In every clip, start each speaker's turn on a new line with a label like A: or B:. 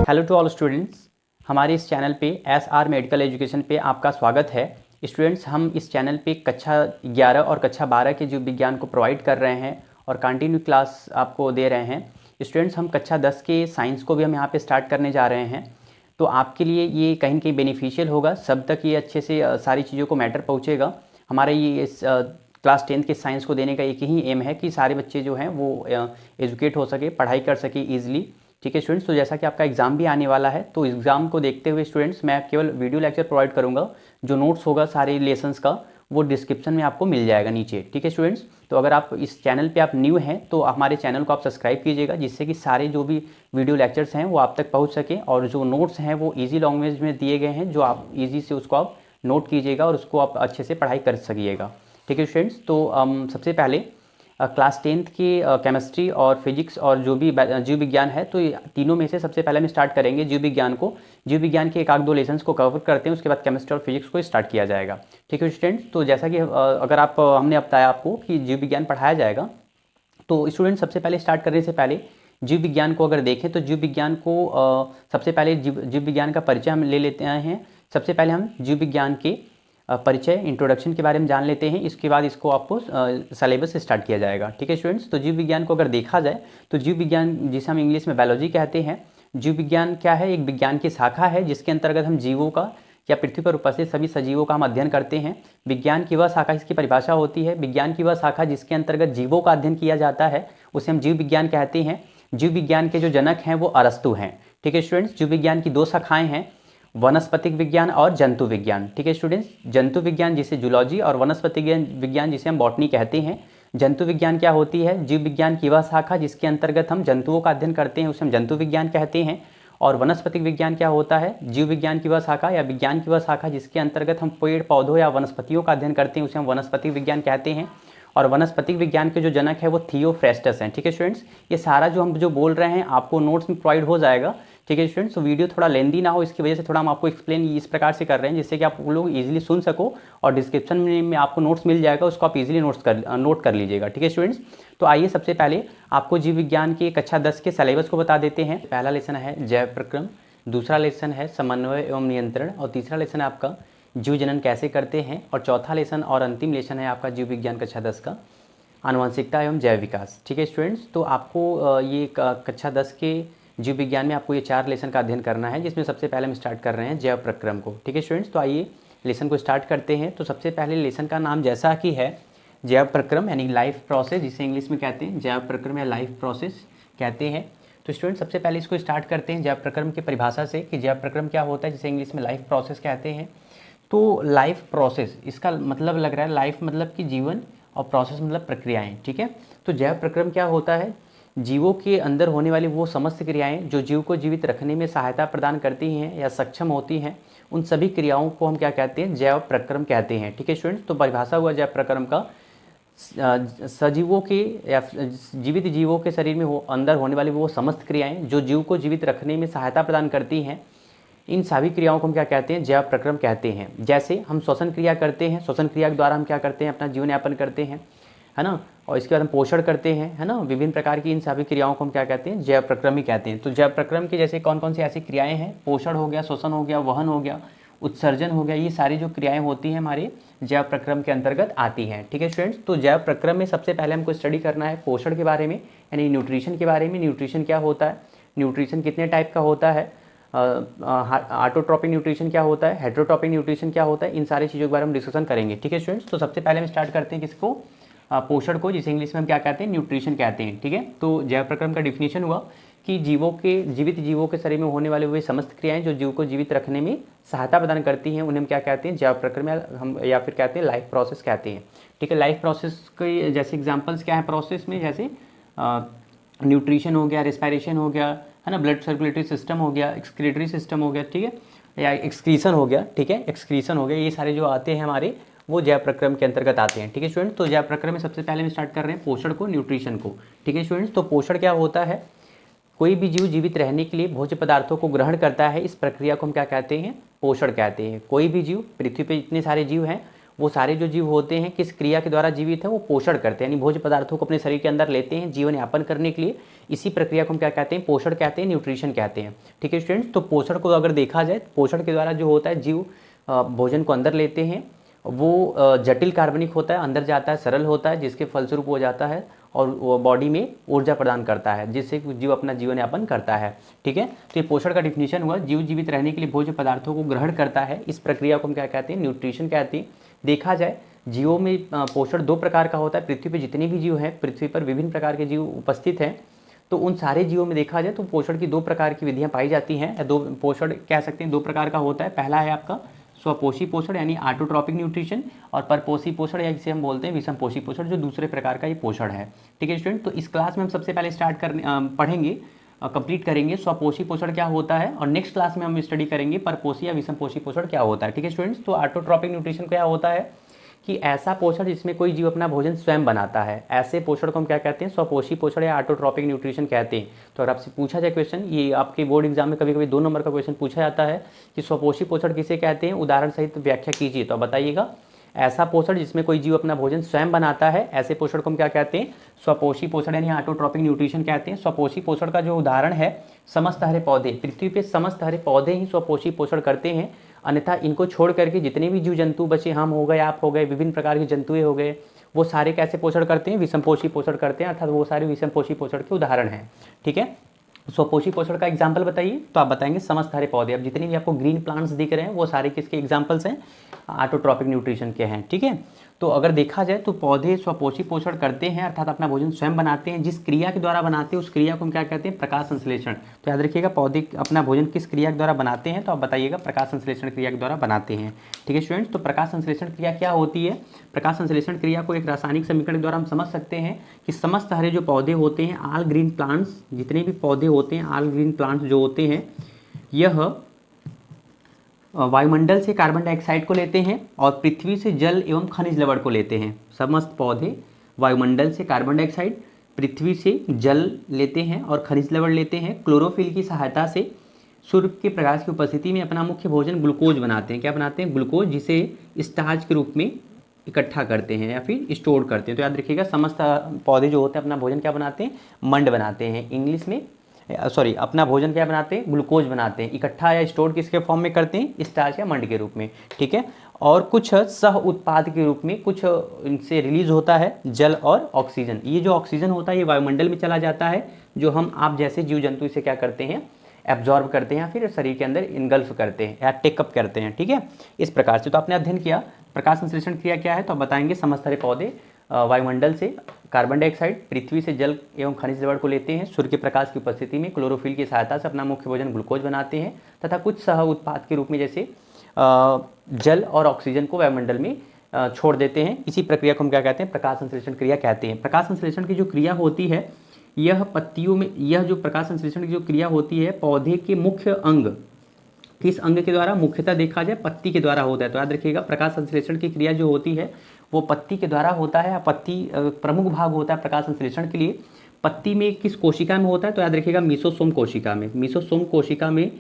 A: Hello to all students, हमारे इस channel पे SR मेडिकल एजुकेशन पे आपका स्वागत है। स्टूडेंट्स, हम इस चैनल पे कक्षा 11 और कक्षा 12 के जीव विज्ञान को प्रोवाइड कर रहे हैं और कंटिन्यू क्लास आपको दे रहे हैं। स्टूडेंट्स, हम कक्षा 10 के साइंस को भी हम यहाँ पे स्टार्ट करने जा रहे हैं, तो आपके लिए ये कहीं न कहीं बेनिफिशियल होगा। सब तक ये अच्छे से सारी चीज़ों को मैटर पहुँचेगा। हमारा ये इस क्लास 10 के साइंस को देने का एक ही एम है कि सारे बच्चे जो हैं वो एजुकेट हो सके, पढ़ाई कर सके ईजिली। ठीक है स्टूडेंट्स, तो जैसा कि आपका एग्ज़ाम भी आने वाला है, तो एग्ज़ाम को देखते हुए स्टूडेंट्स मैं केवल वीडियो लेक्चर प्रोवाइड करूंगा। जो नोट्स होगा सारे लेसन्स का वो डिस्क्रिप्शन में आपको मिल जाएगा नीचे। ठीक है स्टूडेंट्स, तो अगर आप इस चैनल पे आप न्यू हैं तो हमारे चैनल को आप सब्सक्राइब कीजिएगा, जिससे कि सारे जो भी वीडियो लेक्चर्स हैं वो आप तक पहुँच सकें और जो नोट्स हैं वो ईजी लैंग्वेज में दिए गए हैं, जो आप ईजी से उसको आप नोट कीजिएगा और उसको आप अच्छे से पढ़ाई कर सकिएगा। ठीक है स्टूडेंट्स, तो सबसे पहले क्लास 10th की केमिस्ट्री और फिजिक्स और जो भी जीव विज्ञान है, तो ये तीनों में से सबसे पहले हम स्टार्ट करेंगे जीव विज्ञान को। जीव विज्ञान के एक आध दो लेसन्स को कवर करते हैं, उसके बाद केमिस्ट्री और फिजिक्स को स्टार्ट किया जाएगा। ठीक है स्टूडेंट्स, तो जैसा कि अगर आप हमने बताया आपको कि जीव विज्ञान पढ़ाया जाएगा, तो स्टूडेंट सबसे पहले स्टार्ट करने से पहले जीव विज्ञान को अगर देखें तो जीव विज्ञान को सबसे पहले जीव विज्ञान का परिचय हम ले लेते हैं। सबसे पहले हम जीव विज्ञान के परिचय इंट्रोडक्शन के बारे में जान लेते हैं, इसके बाद इसको आपको सिलेबस स्टार्ट किया जाएगा। ठीक है स्टूडेंट्स, तो जीव विज्ञान को अगर देखा जाए तो जीव विज्ञान, जिसे हम इंग्लिश में बायोलॉजी कहते हैं, जीव विज्ञान क्या है? एक विज्ञान की शाखा है जिसके अंतर्गत हम जीवों का या पृथ्वी पर उपस्थित सभी सजीवों का हम अध्ययन करते हैं। विज्ञान की वह शाखा, इसकी परिभाषा होती है, विज्ञान की वह शाखा जिसके अंतर्गत जीवों का अध्ययन किया जाता है, उसे हम जीव विज्ञान कहते हैं। जीव विज्ञान के जो जनक हैं वो अरस्तु हैं। ठीक है स्टूडेंट्स, जीव विज्ञान की दो शाखाएं हैं, वनस्पतिक विज्ञान और जंतु विज्ञान। ठीक है स्टूडेंट्स, जंतु विज्ञान जिसे जूलॉजी और वनस्पतिक विज्ञान जिसे हम बॉटनी कहते हैं। जंतु विज्ञान क्या होती है? जीव विज्ञान की वह शाखा जिसके अंतर्गत हम जंतुओं का अध्ययन करते हैं, उसे हम जंतु विज्ञान कहते हैं। और वनस्पतिक विज्ञान क्या होता है? जीव विज्ञान की वह शाखा या विज्ञान की वह शाखा जिसके अंतर्गत हम पेड़ पौधों या वनस्पतियों का अध्ययन करते हैं, उसे हम वनस्पतिक विज्ञान कहते हैं। और वनस्पतिक विज्ञान के जो जनक है वो थियोफ्रेस्टस हैं। ठीक है स्टूडेंट्स, ये सारा जो हम जो बोल रहे हैं आपको नोट्स में प्रोवाइड हो जाएगा। ठीक है स्टूडेंट्स, तो वीडियो थोड़ा लेंदी ना हो, इसकी वजह से थोड़ा हम आपको एक्सप्लेन इस प्रकार से कर रहे हैं जिससे कि आप लोग इजीली सुन सको, और डिस्क्रिप्शन में आपको नोट्स मिल जाएगा, उसको आप इजीली नोट कर लीजिएगा। ठीक है स्टूडेंट्स, तो आइए सबसे पहले आपको जीव विज्ञान के कक्षा 10 के सिलेबस को बता देते हैं। पहला लेसन है जैव प्रक्रम, दूसरा लेसन है समन्वय एवं नियंत्रण, और तीसरा लेसन है आपका जीव जनन कैसे करते हैं, और चौथा लेसन और अंतिम लेसन है आपका जीव विज्ञान कक्षा 10 का आनुवंशिकता एवं जैव विकास। ठीक है स्टूडेंट्स, तो आपको ये कक्षा 10 के जीव विज्ञान में आपको ये 4 लेसन का अध्ययन करना है, जिसमें सबसे पहले हम स्टार्ट कर रहे हैं जैव प्रक्रम को। ठीक है स्टूडेंट्स, तो आइए लेसन को स्टार्ट करते हैं। तो सबसे पहले लेसन का नाम जैसा कि है जैव प्रक्रम, यानी लाइफ प्रोसेस, जिसे इंग्लिश में कहते हैं जैव प्रक्रम या लाइफ प्रोसेस कहते हैं। तो स्टूडेंट सबसे पहले इसको स्टार्ट करते हैं जैव प्रक्रम की परिभाषा से कि जैव प्रक्रम क्या होता है, जिसे इंग्लिश में लाइफ प्रोसेस कहते हैं। तो लाइफ प्रोसेस, इसका मतलब लग रहा है लाइफ मतलब कि जीवन और प्रोसेस मतलब प्रक्रियाएं। ठीक है, तो जैव प्रक्रम क्या होता है? जीवों के अंदर होने वाली वो समस्त क्रियाएं जो जीव को जीवित रखने में सहायता प्रदान करती हैं या सक्षम होती हैं, उन सभी क्रियाओं को हम क्या कहते हैं? जैव प्रक्रम कहते हैं। ठीक है स्टूडेंट्स, तो परिभाषा हुआ जैव प्रक्रम का सजीवों के या जीवित जीवों के शरीर में अंदर होने वाली वो समस्त क्रियाएं जो जीव को जीवित रखने में सहायता प्रदान करती हैं, इन सभी क्रियाओं को हम क्या कहते हैं? जैव प्रक्रम कहते हैं। जैसे हम श्वसन क्रिया करते हैं, श्वसन क्रिया के द्वारा हम क्या करते हैं? अपना जीवन यापन करते हैं, है ना, और इसके बाद हम पोषण करते हैं, है ना, विभिन्न प्रकार की इन सभी क्रियाओं को हम क्या कहते हैं? जैव प्रक्रम ही कहते हैं। तो जैव प्रक्रम की जैसे कौन कौन सी ऐसी क्रियाएं हैं? पोषण हो गया, श्वसन हो गया, वहन हो गया, उत्सर्जन हो गया, ये सारी जो क्रियाएं होती हैं हमारे जैव प्रक्रम के अंतर्गत आती हैं। ठीक है स्टूडेंट्स, तो जैव प्रक्रम में सबसे पहले हमको स्टडी करना है पोषण के बारे में, यानी न्यूट्रिशन के बारे में। न्यूट्रिशन क्या होता है? न्यूट्रिशन कितने टाइप का होता है? ऑटोट्रॉपिक न्यूट्रिशन क्या होता है? हेटेरोट्रॉपिक न्यूट्रिशन क्या होता है? इन सारी चीज़ों के बारे में डिस्कशन करेंगे। ठीक है स्टूडेंट्स, तो सबसे पहले हम स्टार्ट करते हैं किसको? पोषण को, जिसे इंग्लिश में हम क्या कहते हैं? न्यूट्रिशन कहते हैं। ठीक है, तो जैव प्रक्रम का डिफिनीशन हुआ कि जीवित जीवों के शरीर में होने वाले वे समस्त क्रियाएं जो जीव को जीवित रखने में सहायता प्रदान करती हैं, उन्हें हम क्या कहते हैं? जैव प्रक्रम, हम या फिर कहते हैं लाइफ प्रोसेस कहते हैं। ठीक है, लाइफ प्रोसेस के जैसे एग्जाम्पल्स क्या है प्रोसेस में? जैसे न्यूट्रिशन हो गया, रेस्पिरेशन हो गया, है ना, ब्लड सर्कुलेटरी सिस्टम हो गया, एक्सक्रीटरी सिस्टम हो गया, ठीक है, या एक्सक्रीशन हो गया, ठीक है, एक्सक्रीशन हो गया, ये सारे जो आते हैं हमारे वो जैव प्रक्रम के अंतर्गत आते हैं। ठीक है स्टूडेंट्स, तो जैव प्रक्रम में सबसे पहले हम स्टार्ट कर रहे हैं पोषण को, न्यूट्रिशन को। ठीक है स्टूडेंट्स, तो पोषण क्या होता है? कोई भी जीव जीवित रहने के लिए भोज्य पदार्थों को ग्रहण करता है, इस प्रक्रिया को हम क्या कहते हैं? पोषण कहते हैं। कोई भी जीव, पृथ्वी पे जितने सारे जीव हैं वो सारे जो जीव होते हैं किस क्रिया के द्वारा जीवित है, वो पोषण करते हैं, यानी भोज्य पदार्थों को अपने शरीर के अंदर लेते हैं जीवन यापन करने के लिए। इसी प्रक्रिया को हम क्या कहते हैं, पोषण कहते हैं, न्यूट्रिशन कहते हैं। ठीक है स्टूडेंट्स, तो पोषण को अगर देखा जाए, पोषण के द्वारा जो होता है जीव भोजन को अंदर लेते हैं, वो जटिल कार्बनिक होता है, अंदर जाता है, सरल होता है, जिसके फलस्वरूप हो जाता है और वो बॉडी में ऊर्जा प्रदान करता है, जिससे जीव अपना जीवन यापन करता है। ठीक है, तो ये पोषण का डिफिनीशन हुआ, जीव जीवित रहने के लिए भोज्य पदार्थों को ग्रहण करता है, इस प्रक्रिया को हम क्या कहते हैं, न्यूट्रिशन कहते हैं। देखा जाए जीवों में पोषण दो प्रकार का होता है। पृथ्वी पर जितने भी जीव हैं, पृथ्वी पर विभिन्न प्रकार के जीव उपस्थित हैं, तो उन सारे जीवों में देखा जाए तो पोषण की दो प्रकार की विधियाँ पाई जाती हैं। दो पोषण कह सकते हैं दो प्रकार का होता है। पहला है आपका स्वपोषी पोषण यानी ऑटोट्रॉपिक न्यूट्रिशन, और परपोषी पोषण या जिसे हम बोलते हैं विषमपोषी पोषण, जो दूसरे प्रकार का ये पोषण है। ठीक है स्टूडेंट, तो इस क्लास में हम सबसे पहले पढ़ेंगे, कंप्लीट करेंगे स्वपोषी पोषण क्या होता है, और नेक्स्ट क्लास में हम स्टडी करेंगे परपोषी या विषमपोषी पोषण क्या होता है। ठीक है स्टूडेंट्स, तो ऑटोट्रॉपिक न्यूट्रिशन क्या होता है कि ऐसा पोषण जिसमें कोई जीव अपना भोजन स्वयं बनाता है, ऐसे पोषण को हम क्या कहते हैं, स्वपोषी पोषण या ऑटोट्रॉपिक न्यूट्रिशन कहते हैं। तो अगर आपसे पूछा जाए क्वेश्चन, ये आपके बोर्ड एग्जाम में कभी कभी 2 नंबर का क्वेश्चन पूछा जाता है कि स्वपोषी पोषण किसे कहते हैं, उदाहरण सहित व्याख्या कीजिए। तो बताइएगा, ऐसा पोषण जिसमें कोई जीव अपना भोजन स्वयं बनाता है, ऐसे पोषण को हम क्या कहते हैं, स्वपोषी पोषण यानी ऑटोट्रॉपिक न्यूट्रिशन कहते हैं। स्वपोषी पोषण का जो उदाहरण है, समस्त हरे पौधे, पृथ्वी पे समस्त हरे पौधे ही स्वपोषी पोषण करते हैं, अन्यथा इनको छोड़ करके जितने भी जीव जंतु बचे, हम हो गए, आप हो गए, विभिन्न प्रकार के जंतुएं हो गए, वो सारे कैसे पोषण करते हैं, विषमपोषी पोषण करते हैं, अर्थात वो सारे विषमपोषी पोषण के उदाहरण हैं। ठीक है, स्वपोषी पोषण का एग्जाम्पल बताइए, तो आप बताएंगे समस्त हरे पौधे। अब जितने भी आपको ग्रीन प्लांट्स दिख रहे हैं वो सारे किसके एग्जाम्पल्स हैं, ऑटोट्रॉपिक न्यूट्रिशन के हैं। ठीक है, तो अगर देखा जाए तो पौधे स्वपोषी पोषण करते हैं, अर्थात अपना भोजन स्वयं बनाते हैं। जिस क्रिया के द्वारा बनाते हैं उस क्रिया को हम क्या कहते हैं, प्रकाश संश्लेषण। तो याद रखिएगा, पौधे अपना भोजन किस क्रिया के द्वारा बनाते हैं, तो आप बताइएगा प्रकाश संश्लेषण क्रिया के द्वारा बनाते हैं। ठीक है स्टूडेंट्स, तो प्रकाश संश्लेषण क्रिया क्या होती है, प्रकाश संश्लेषण क्रिया को एक रासायनिक समीकरण के द्वारा हम समझ सकते हैं कि समस्त हरे जो पौधे होते हैं, ऑल ग्रीन प्लांट्स, जितने भी पौधे होते हैं, ऑल ग्रीन प्लांट्स जो होते हैं, यह वायुमंडल से कार्बन डाइऑक्साइड को लेते हैं और पृथ्वी से जल एवं खनिज लवण को लेते हैं। समस्त पौधे वायुमंडल से कार्बन डाइऑक्साइड, पृथ्वी से जल लेते हैं और खनिज लवण लेते हैं। क्लोरोफिल की सहायता से सूर्य के प्रकाश की उपस्थिति में अपना मुख्य भोजन ग्लूकोज बनाते हैं। क्या बनाते हैं, ग्लूकोज, जिसे स्टार्च के रूप में इकट्ठा करते हैं या फिर स्टोर करते हैं। तो याद रखिएगा, समस्त पौधे जो होते हैं अपना भोजन क्या बनाते हैं, मंड बनाते हैं, इंग्लिश में अपना भोजन क्या बनाते हैं, ग्लूकोज बनाते हैं। इकट्ठा या स्टोर किसके फॉर्म में करते हैं, स्टार्च या मंड के रूप में। ठीक है, और कुछ सह उत्पाद के रूप में कुछ इनसे रिलीज होता है, जल और ऑक्सीजन। ये जो ऑक्सीजन होता है ये वायुमंडल में चला जाता है, जो हम आप जैसे जीव जंतु इसे क्या करते हैं, एब्जॉर्ब करते हैं या फिर शरीर के अंदर इनगल्फ करते हैं या टेकअप करते हैं। ठीक है, इस प्रकार से। तो आपने अध्ययन किया प्रकाश संश्लेषण क्रिया क्या है, तो आप बताएंगे समस्त सारे पौधे वायुमंडल से कार्बन डाइऑक्साइड, पृथ्वी से जल एवं खनिज लवण को लेते हैं, सूर्य के प्रकाश की उपस्थिति में क्लोरोफिल की सहायता से अपना मुख्य भोजन ग्लूकोज बनाते हैं, तथा कुछ सह उत्पाद के रूप में जैसे जल और ऑक्सीजन को वायुमंडल में छोड़ देते हैं। इसी प्रक्रिया को हम क्या कहते हैं, प्रकाश संश्लेषण क्रिया कहते हैं। प्रकाश संश्लेषण की जो क्रिया होती है, यह पत्तियों में, यह जो प्रकाश संश्लेषण की जो क्रिया होती है, पौधे के मुख्य अंग, किस अंग के द्वारा, मुख्यतः देखा जाए पत्ती के द्वारा होता है। तो याद रखिएगा, प्रकाश संश्लेषण की क्रिया जो होती है वो पत्ती के द्वारा होता है। पत्ती प्रमुख भाग होता है प्रकाश संश्लेषण के लिए। पत्ती में किस कोशिका में होता है, तो याद रखिएगा मीसोसोम कोशिका में। मीसोसोम कोशिका में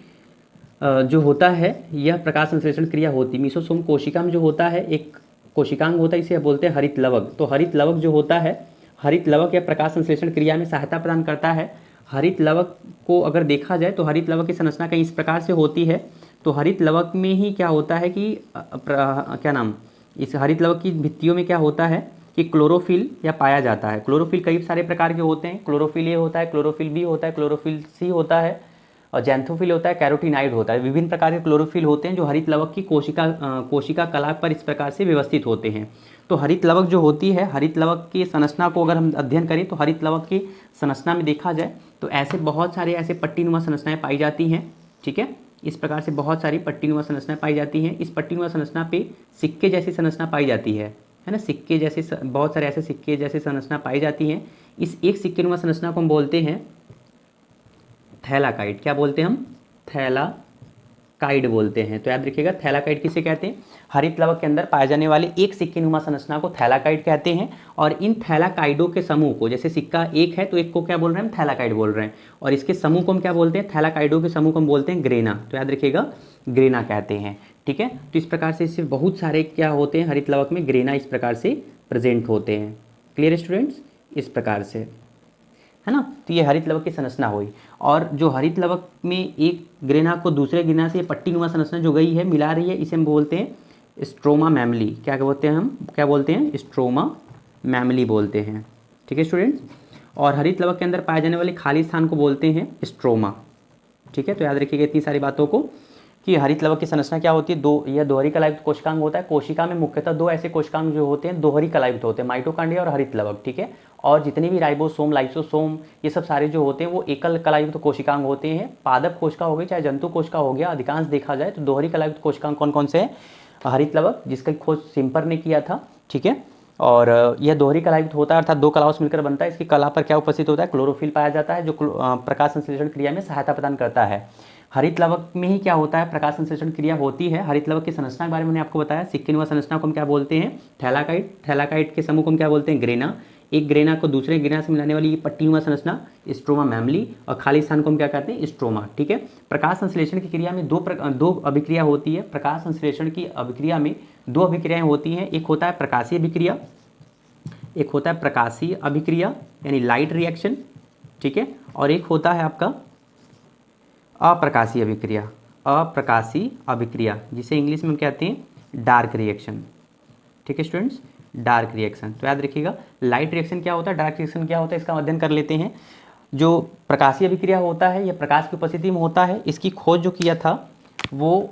A: जो होता है यह प्रकाश संश्लेषण क्रिया होती है। मीसोसोम कोशिका में जो होता है एक कोशिकांग होता है, इसे बोलते हैं हरित लवक। तो हरित लवक जो होता है, हरित लवक या प्रकाश संश्लेषण क्रिया में सहायता प्रदान करता है। हरित लवक को अगर देखा जाए तो हरित लवक की संरचना कहीं इस प्रकार से होती है। तो हरित लवक में ही क्या होता है कि इस हरित लवक की भित्तियों में क्या होता है कि क्लोरोफिल या पाया जाता है। क्लोरोफिल कई सारे प्रकार के होते हैं, क्लोरोफिल ए होता है, क्लोरोफिल बी होता है, क्लोरोफिल सी होता है, और जैंथोफिल होता है, कैरोटीनाइड होता है। विभिन्न प्रकार के क्लोरोफिल होते हैं जो हरित लवक की कोशिका कला पर इस प्रकार से व्यवस्थित होते हैं। तो हरित लवक जो होती है, हरित लवक की संरचना को अगर हम अध्ययन करें तो हरित लवक की संरचना में देखा जाए तो ऐसे बहुत सारे ऐसे पट्टीनुमा संरचनाएं पाई जाती हैं। ठीक है, इस प्रकार से बहुत सारी पट्टीनुमा संरचनाएं पाई जाती हैं। इस पट्टीनुमा संरचना पे सिक्के जैसी संरचना पाई जाती है ना, सिक्के जैसे बहुत सारे ऐसे सिक्के जैसी संरचना पाई जाती हैं। इस एक सिक्केनुमा संरचना को हम बोलते हैं थैलाकाइड। क्या बोलते हैं हम, थैलाकाइड बोलते हैं। तो याद रखिएगा, थैलाकाइड किसे कहते हैं, हरित लवक के अंदर पाए जाने वाले एक सिक्केनुमा संरचना को थैलाकाइड कहते हैं। और इन थैलाकाइडों के समूह को, जैसे सिक्का एक है तो एक को क्या बोल रहे हैं, हम थैलाकाइड बोल रहे हैं, और इसके समूह को हम क्या बोलते हैं, थैलाकाइडों के समूह को हम बोलते हैं ग्रेना। तो याद रखिएगा, ग्रेना कहते हैं। ठीक है। तो इस प्रकार से इससे बहुत सारे क्या होते हैं, हरित लवक में ग्रेना इस प्रकार से प्रेजेंट होते हैं। क्लियर स्टूडेंट्स, इस प्रकार से, है ना। तो ये हरित लवक की संरचना हुई। और जो हरित लवक में एक ग्रेना को दूसरे ग्रेना से पट्टीनुमा संरचना जो गई है, मिला रही है, इसे हम बोलते हैं स्ट्रोमा मैमली। क्या बोलते हैं हम, क्या बोलते हैं, स्ट्रोमा मैमली बोलते हैं। ठीक है स्टूडेंट्स। और हरित लवक के अंदर पाए जाने वाले खाली स्थान को बोलते हैं स्ट्रोमा। ठीक है, तो याद रखिएगा इतनी सारी बातों को कि हरित लवक की संरचना क्या होती है, यह दोहरी कलायुक्त कोशिकांग होता है। कोशिका में मुख्यतः दो ऐसे कोशिकांग जो होते हैं दोहरी कलायुक्त होते हैं, माइटोकॉन्ड्रिया और हरित लवक। ठीक है, और जितने भी राइबोसोम, लाइसोसोम, ये सब सारे जो होते हैं वो एकल कलायुक्त कोशिकांग होते हैं। पादप कोशिका हो गई चाहे जंतु कोशिका हो गया, अधिकांश देखा जाए तो दोहरी कलायुक्त कोशिकांग कौन कौन से हैं, हरित लवक जिसका खोज सिम्पर ने किया था। ठीक है, और यह दोहरी कलायुक्त होता है, अर्थात दो कलाओं से मिलकर बनता है। इसकी कला पर क्या उपस्थित होता है, क्लोरोफिल पाया जाता है जो प्रकाश संश्लेषण क्रिया में सहायता प्रदान करता है। हरित लवक में ही क्या होता है, प्रकाश संश्लेषण क्रिया होती है। हरित लवक की संरचना के बारे में मैंने आपको बताया। सिक्किनुमा संरचना को हम क्या बोलते हैं, थैलाकाइट। थैलाकाइट के समूह को हम क्या बोलते हैं, ग्रेना। एक ग्रेना को दूसरे ग्रेना से मिलाने वाली ये पट्टीनुमा संरचना स्ट्रोमा मैमली, और खाली स्थान को हम क्या कहते हैं, स्ट्रोमा। ठीक है, प्रकाश संश्लेषण की क्रिया में दो अभिक्रिया होती है। प्रकाश संश्लेषण की अभिक्रिया में दो अभिक्रियाएं होती हैं। एक होता है प्रकाशीय अभिक्रिया, एक होता है प्रकाशीय अभिक्रिया यानी लाइट रिएक्शन। ठीक है, और एक होता है आपका अप्रकाशीय अभिक्रिया। अप्रकाशीय अभिक्रिया जिसे इंग्लिश में हम कहते हैं डार्क रिएक्शन। ठीक है स्टूडेंट्स, डार्क रिएक्शन। तो याद रखिएगा लाइट रिएक्शन क्या होता है, डार्क रिएक्शन क्या होता है, इसका अध्ययन कर लेते हैं। जो प्रकाशीय अभिक्रिया होता है यह प्रकाश की उपस्थिति में होता है। इसकी खोज जो किया था वो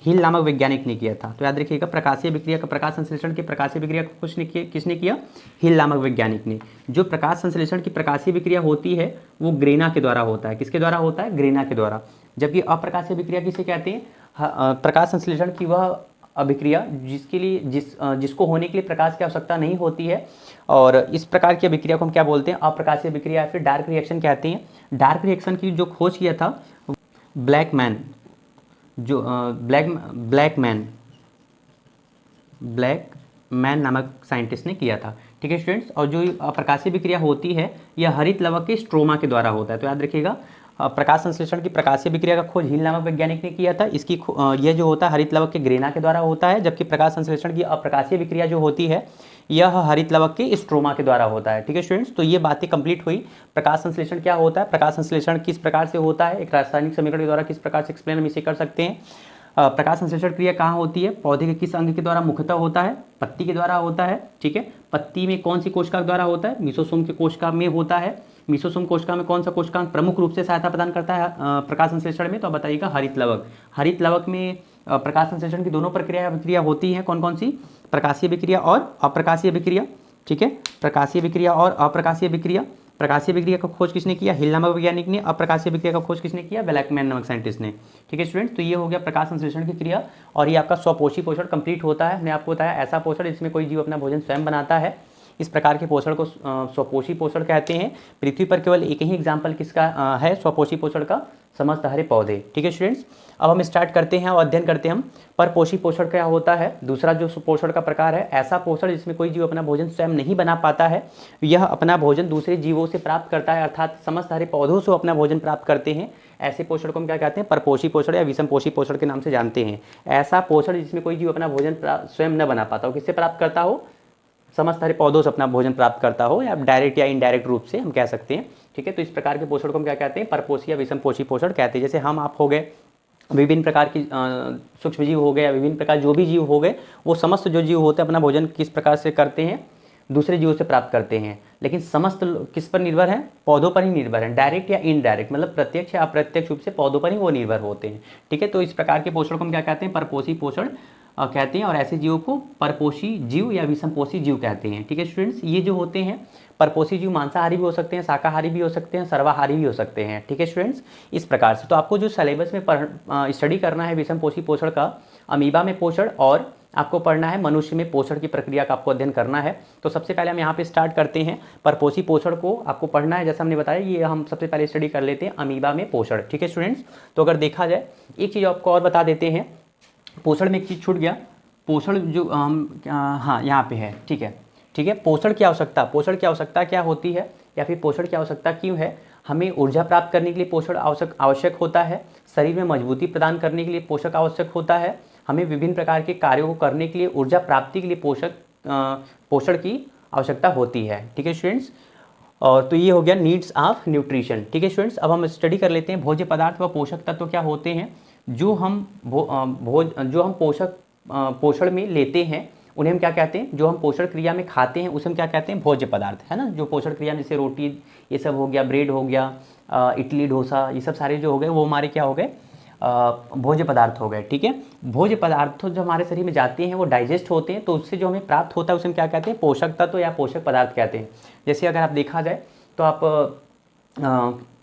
A: हिल नामक वैज्ञानिक ने किया था। तो याद रखिएगा प्रकाशीय अभिक्रिया का, प्रकाश संश्लेषण की प्रकाशीय अभिक्रिया को किसने किया, हिल नामक वैज्ञानिक ने। जो प्रकाश संश्लेषण की प्रकाशीय अभिक्रिया होती है वो ग्रेना के द्वारा होता है। किसके द्वारा होता है, ग्रेना के द्वारा। जबकि अप्रकाशीय अभिक्रिया किसे कहते हैं, प्रकाश संश्लेषण की वह अभिक्रिया जिसके लिए जिसको होने के लिए प्रकाश की आवश्यकता नहीं होती है। और इस प्रकार की अभिक्रिया को हम क्या बोलते हैं, अप्रकाशीय अभिक्रिया या फिर डार्क रिएक्शन कहते हैं। डार्क रिएक्शन की जो खोज किया था ब्लैकमैन, जो ब्लैकमैन नामक साइंटिस्ट ने किया था। ठीक है स्टूडेंट्स, और जो प्रकाशीय अभिक्रिया होती है यह हरित लवक के स्ट्रोमा के द्वारा होता है। तो याद रखिएगा प्रकाश संश्लेषण की प्रकाशीय अभिक्रिया का खोज हिल नामक वैज्ञानिक ने किया था। इसकी यह जो होता है हरित लवक के ग्रेना के द्वारा होता है, जबकि प्रकाश संश्लेषण की अप्रकाशीय अभिक्रिया जो होती है यह हरित लवक के स्ट्रोमा के द्वारा होता है। ठीक है स्टूडेंट्स, तो ये बातें कंप्लीट हुई। प्रकाश संश्लेषण क्या होता है, प्रकाश संश्लेषण किस प्रकार से होता है, एक रासायनिक समीकरण के द्वारा किस प्रकार से एक्सप्लेन हम इसे कर सकते हैं। प्रकाश संश्लेषण क्रिया कहाँ होती है, पौधे के किस अंग के द्वारा मुख्यतः होता है, पत्ती के द्वारा होता है। ठीक है, पत्ती में कौन सी कोशिका के द्वारा होता है, मीसोसोम के कोशिका में होता है। मीसोसोम कोशिका में कौन सा कोशिकांग प्रमुख रूप से सहायता प्रदान करता है प्रकाश संश्लेषण में, तो बताइएगा हरित लवक। हरित लवक में प्रकाश संश्लेषण की दोनों अभिक्रिया होती हैं, कौन कौन सी, प्रकाशीय अभिक्रिया और अप्रकाशीय अभिक्रिया। ठीक है, प्रकाशीय अभिक्रिया और अप्रकाशीय अभिक्रिया। प्रकाशीय अभिक्रिया का खोज किसने किया, हिल नामक वैज्ञानिक ने। अप्रकाशीय अभिक्रिया का खोज किसने किया, ब्लैकमैन नामक साइंटिस्ट ने। ठीक है स्टूडेंट, तो ये हो गया प्रकाश संश्लेषण की क्रिया। और ये आपका स्वपोषी पोषण कंप्लीट होता है। मैंने आपको बताया ऐसा पोषण जिसमें कोई जीव अपना भोजन स्वयं बनाता है। इस प्रकार के पोषण को स्वपोषी पोषण कहते हैं। पृथ्वी पर केवल एक ही एग्जाम्पल किसका है स्वपोषी पोषण का, समस्त हरे पौधे। ठीक है स्टूडेंट्स, अब हम स्टार्ट करते हैं और अध्ययन करते हैं हम परपोषी पोषण क्या होता है। दूसरा जो पोषण का प्रकार है ऐसा पोषण जिसमें कोई जीव अपना भोजन स्वयं नहीं बना पाता है, यह अपना भोजन दूसरे जीवों से प्राप्त करता है, अर्थात समस्त हरे पौधों से अपना भोजन प्राप्त करते हैं। ऐसे पोषण को हम क्या कहते हैं, परपोषी पोषण या विषमपोषी पोषण के नाम से जानते हैं। ऐसा पोषण जिसमें कोई जीव अपना भोजन स्वयं न बना पाता हो, किससे प्राप्त करता हो, समस्त हरे पौधों से अपना भोजन प्राप्त करता हो, या डायरेक्ट या इनडायरेक्ट रूप से हम कह सकते हैं। ठीक है, तो इस प्रकार के पोषण को हम क्या कहते हैं, परपोषी या विषमपोषी पोषण कहते हैं। जैसे हम आप हो गए, विभिन्न प्रकार की सूक्ष्म जीव हो गए या विभिन्न प्रकार जो भी जीव हो गए, वो समस्त जो जीव होते हैं अपना भोजन किस प्रकार से करते हैं, दूसरे जीवों से प्राप्त करते हैं। लेकिन समस्त किस पर निर्भर है, पौधों पर ही निर्भर है, डायरेक्ट या इनडायरेक्ट, मतलब प्रत्यक्ष या अप्रत्यक्ष रूप से पौधों पर ही वो निर्भर होते हैं। ठीक है, तो इस प्रकार के पोषण को हम क्या कहते हैं, परपोषी पोषण कहते हैं। और ऐसे जीवों को परपोषी जीव या विषमपोषी जीव कहते हैं। ठीक है स्टूडेंट्स, ये जो होते हैं परपोषी जीव मांसाहारी भी हो सकते हैं, शाकाहारी भी हो सकते हैं, सर्वाहारी भी हो सकते हैं। ठीक है स्टूडेंट्स, इस प्रकार से तो आपको जो सिलेबस में स्टडी करना है विषमपोषी पोषण का, अमीबा में पोषण, और आपको पढ़ना है मनुष्य में पोषण की प्रक्रिया का आपको अध्ययन करना है। तो सबसे पहले हम यहाँ पे स्टार्ट करते हैं। परपोषी पोषण को आपको पढ़ना है, जैसा हमने बताया ये हम सबसे पहले स्टडी कर लेते हैं अमीबा में पोषण। ठीक है स्टूडेंट्स, तो अगर देखा जाए एक चीज़ आपको और बता देते हैं, पोषण में एक चीज़ छूट गया, पोषण जो हम हाँ यहाँ पे है। ठीक है, पोषण की आवश्यकता क्या होती है या फिर पोषण की आवश्यकता क्यों है, हमें ऊर्जा प्राप्त करने के लिए पोषण आवश्यक होता है, शरीर में मजबूती प्रदान करने के लिए पोषक आवश्यक होता है, हमें विभिन्न प्रकार के कार्यों को करने के लिए ऊर्जा प्राप्ति के लिए पोषण की आवश्यकता होती है। ठीक है स्टूडेंट्स, और तो ये हो गया नीड्स ऑफ न्यूट्रिशन। ठीक है स्टूडेंट्स, अब हम स्टडी कर लेते हैं भोज्य पदार्थ व पोषक तत्व क्या होते हैं जो हम पोषण में लेते हैं, उन्हें हम क्या कहते हैं, जो हम पोषण क्रिया में खाते हैं उसे हम क्या कहते हैं, भोज्य पदार्थ, है ना। जो पोषण क्रिया जैसे रोटी ये सब हो गया, ब्रेड हो गया, इडली डोसा, ये सब सारे जो हो गए वो हमारे क्या हो गए, भोज्य पदार्थ हो गए। ठीक है, भोज्य पदार्थ जो हमारे शरीर में जाते हैं वो डाइजेस्ट होते हैं, तो उससे जो हमें प्राप्त होता है उसे हम क्या कहते हैं, पोषक तत्व या पोषक पदार्थ कहते हैं। जैसे अगर आप देखा जाए तो आप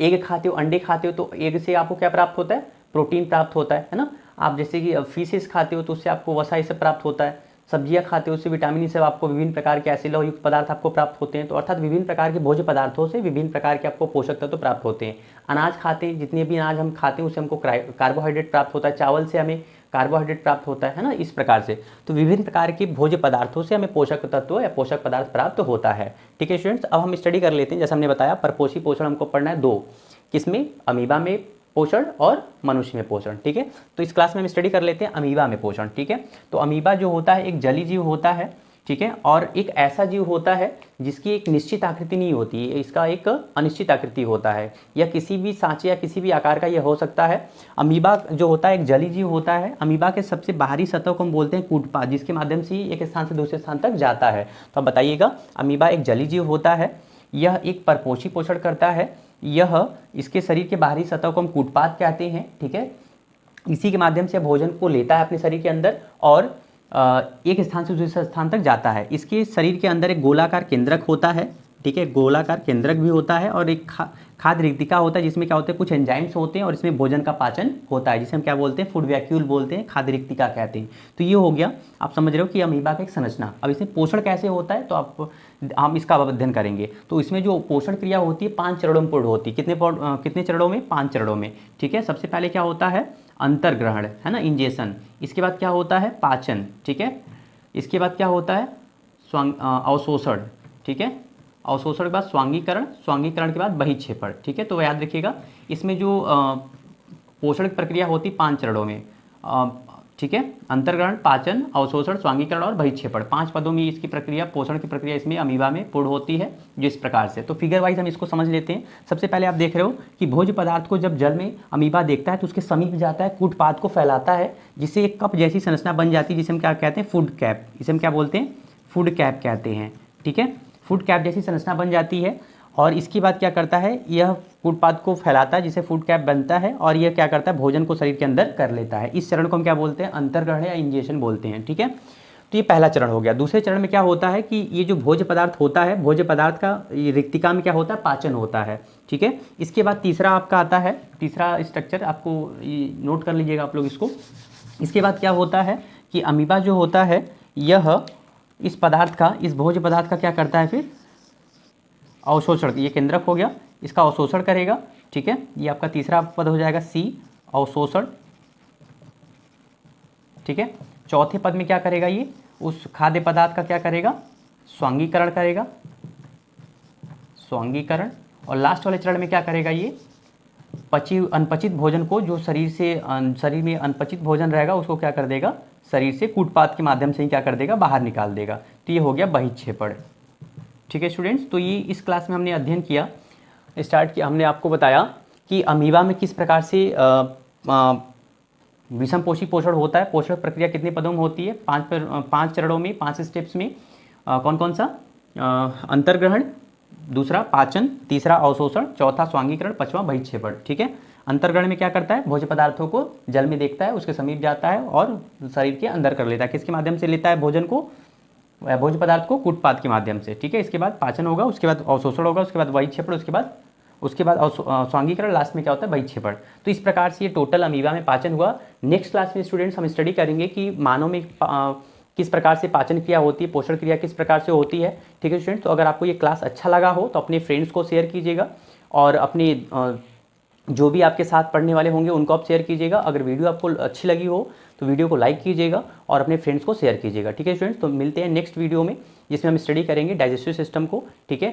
A: एग खाते हो, अंडे खाते हो, तो एग से आपको क्या प्राप्त होता है, प्रोटीन प्राप्त होता है ना। आप जैसे कि फिशेस खाते हो तो उससे आपको वसा ये सब प्राप्त होता है, सब्जियां खाते हो उससे विटामिन ई सब, आपको विभिन्न प्रकार के एसिड युक्त पदार्थ आपको प्राप्त होते हैं। तो अर्थात विभिन्न प्रकार के भोज्य पदार्थों से विभिन्न प्रकार के आपको पोषक तत्व प्राप्त होते हैं। अनाज खाते हैं, जितने भी अनाज हम खाते हैं उससे हमको कार्बोहाइड्रेट प्राप्त होता है, चावल से हमें कार्बोहाइड्रेट प्राप्त होता है ना, इस प्रकार से। तो विभिन्न प्रकार के भोज्य पदार्थों से हमें पोषक तत्व या पोषक पदार्थ प्राप्त होता है। ठीक है स्टूडेंट्स, अब हम स्टडी कर लेते हैं। जैसे हमने बताया परपोषी पोषण हमको पढ़ना है 2, किसमें, अमीबा में पोषण और मनुष्य में पोषण। ठीक है, तो इस क्लास में हम स्टडी कर लेते हैं अमीबा में पोषण। ठीक है, तो अमीबा जो होता है एक जलीय जीव होता है। ठीक है, और एक ऐसा जीव होता है जिसकी एक निश्चित आकृति नहीं होती है, इसका एक अनिश्चित आकृति होता है, या किसी भी सांचे या किसी भी आकार का यह हो सकता है। अमीबा जो होता है एक जलीय जीव होता है। अमीबा के सबसे बाहरी सतह को हम बोलते हैं कूटपाद, जिसके माध्यम से एक स्थान से दूसरे स्थान तक जाता है। तो आप बताइएगा, अमीबा एक जलीय जीव होता है, यह एक परपोषी पोषण करता है, यह इसके शरीर के बाहरी सतह को हम कूटपाद कहते हैं। ठीक है, इसी के माध्यम से भोजन को लेता है अपने शरीर के अंदर और एक स्थान से दूसरे स्थान तक जाता है। इसके शरीर के अंदर एक गोलाकार केंद्रक होता है। ठीक है, गोलाकार केंद्रक भी होता है, और एक खाद्य रिक्तिका होता है जिसमें क्या होते हैं, कुछ एंजाइम्स होते हैं और इसमें भोजन का पाचन होता है, जिसे हम क्या बोलते हैं, फूड वैक्यूल बोलते हैं, खाद्य रिक्तिका कहते हैं। तो ये हो गया, आप समझ रहे हो कि अमीबा का एक संरचना। अब इसमें पोषण कैसे होता है, तो हम इसका अध्ययन करेंगे। तो इसमें जो पोषण क्रिया होती है 5 चरणों में पूर्ण होती है। कितने चरणों में, 5 चरणों में। ठीक है, सबसे पहले क्या होता है, अंतर्ग्रहण, है ना, इंजेशन। इसके बाद क्या होता है, पाचन। ठीक है, इसके बाद क्या होता है, अवशोषण। ठीक है, अवशोषण के बाद स्वांगीकरण, स्वांगीकरण के बाद बहिक्षेपण। ठीक है, तो याद रखिएगा इसमें जो पोषण की प्रक्रिया होती है 5 चरणों में। ठीक है, अंतर्ग्रहण, पाचन, अवशोषण, स्वांगीकरण और बहिक्षेपण, 5 पदों में इसकी प्रक्रिया, पोषण की प्रक्रिया इसमें अमीबा में पूर्ण होती है, जो इस प्रकार से। तो फिगर वाइज हम इसको समझ लेते हैं। सबसे पहले आप देख रहे हो कि भोज्य पदार्थ को जब जल में अमीबा देखता है तो उसके समीप जाता है, कूटपाद को फैलाता है, जिससे एक कप जैसी संरचना बन जाती है, जिसे हम क्या कहते हैं, फूड कैप। इसे हम क्या बोलते हैं, फूड कैप कहते हैं। ठीक है, फूड कैप जैसी संरचना बन जाती है, और इसके बाद क्या करता है, यह कूटपाद को फैलाता है जिसे फूड कैप बनता है, और यह क्या करता है, भोजन को शरीर के अंदर कर लेता है। इस चरण को हम क्या बोलते हैं, अंतर्ग्रहण या इंजेशन बोलते हैं। ठीक है, तो ये पहला चरण हो गया। दूसरे चरण में क्या होता है कि ये जो भोज्य पदार्थ होता है, भोज्य पदार्थ का रिक्तिका में क्या होता है, पाचन होता है। ठीक है, इसके बाद तीसरा आपका आता है, तीसरा स्ट्रक्चर आपको नोट कर लीजिएगा आप लोग इसको। इसके बाद क्या होता है कि अमीबा जो होता है यह इस पदार्थ का, इस भोज्य पदार्थ का क्या करता है, फिर अवशोषण। ये केंद्रक हो गया, इसका अवशोषण करेगा। ठीक है, ये आपका तीसरा पद हो जाएगा सी, अवशोषण। ठीक है, चौथे पद में क्या करेगा, ये उस खाद्य पदार्थ का क्या करेगा, स्वांगीकरण करेगा, स्वांगीकरण। और लास्ट वाले चरण में क्या करेगा, ये अनपचित भोजन को, जो शरीर में अनपचित भोजन रहेगा उसको क्या कर देगा, शरीर से कूटपाद के माध्यम से ही क्या कर देगा, बाहर निकाल देगा। तो ये हो गया बहिक्षेपण। ठीक है स्टूडेंट्स, तो ये इस क्लास में हमने अध्ययन किया, स्टार्ट किया। हमने आपको बताया कि अमीबा में किस प्रकार से विषमपोषी पोषण होता है, पोषण प्रक्रिया कितने पदों में होती है, 5 चरणों में, 5 स्टेप्स में। कौन कौन सा, अंतर्ग्रहण, दूसरा पाचन, तीसरा अवशोषण, चौथा स्वांगीकरण, 5वां बहिक्षेपण। ठीक है, अंतर्ग्रहण में क्या करता है, भोज्य पदार्थों को जल में देखता है, उसके समीप जाता है और शरीर के अंदर कर लेता है। किसके माध्यम से लेता है भोजन को, भोज्य पदार्थ को, कूटपाद के माध्यम से। ठीक है, इसके बाद पाचन होगा, उसके बाद अवशोषण होगा, उसके बाद बहिक्षेपण, उसके बाद स्वांगीकरण, लास्ट में क्या होता है, बहिक्षेपण। तो इस प्रकार से ये टोटल अमीबा में पाचन हुआ। नेक्स्ट क्लास में स्टूडेंट्स हम स्टडी करेंगे कि मानव में किस प्रकार से पाचन क्रिया होती है, पोषण क्रिया किस प्रकार से होती है। ठीक है स्टूडेंट्स, तो अगर आपको ये क्लास अच्छा लगा हो तो अपने फ्रेंड्स को शेयर कीजिएगा, और अपने जो भी आपके साथ पढ़ने वाले होंगे उनको आप शेयर कीजिएगा। अगर वीडियो आपको अच्छी लगी हो तो वीडियो को लाइक कीजिएगा और अपने फ्रेंड्स को शेयर कीजिएगा। ठीक है स्टूडेंट्स, तो मिलते हैं नेक्स्ट वीडियो में, जिसमें हम स्टडी करेंगे डाइजेस्टिव सिस्टम को। ठीक है।